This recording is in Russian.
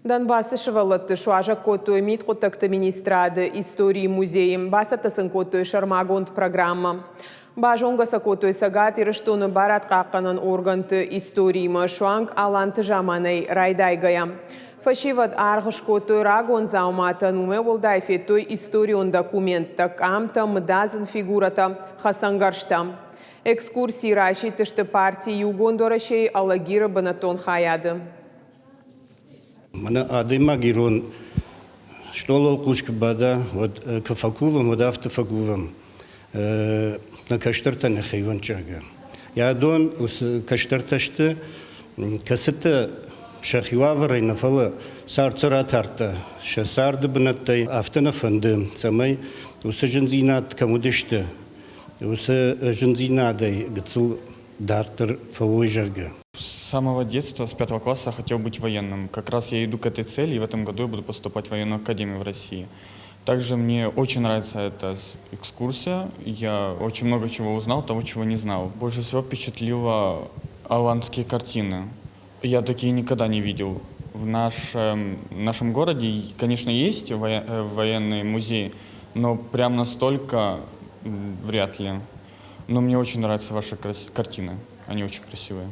Донбасс шевалатты шуажа коту эмит котакты министрады истории музеем басатасын коту шармагонд программа. Бажонга сакоту сагат ирыштуны барат каканын органты истории шуанг аланты жаманай райдайгая. Фашиват аргыш коту рагон заумата нуме волдай феттой историон документта камта мдазын фигурата хасангаршта. Экскурсии рашитышты партии югондорашей алагира банатон хаяды. Мана адыма гирон, что лолкушка бада, вот кафакувам, вот автофакувам, на каштарта на хайванчага. Я дон ус каштарташты касыта шахиваврай на фала сарцаратарта, шасарды бнаттай автонафанды, самай усы жензинат камудышты, усы жензинадай гцл дартер фавойжага. С самого детства, с 5 класса, хотел быть военным. Как раз я иду к этой цели, и в этом году я буду поступать в военную академию в России. Также мне очень нравится эта экскурсия. Я очень много чего узнал, того, чего не знал. Больше всего впечатлило аланские картины. Я такие никогда не видел. В нашем городе, конечно, есть военный музей, но прям настолько вряд ли. Но мне очень нравятся ваши картины. Они очень красивые.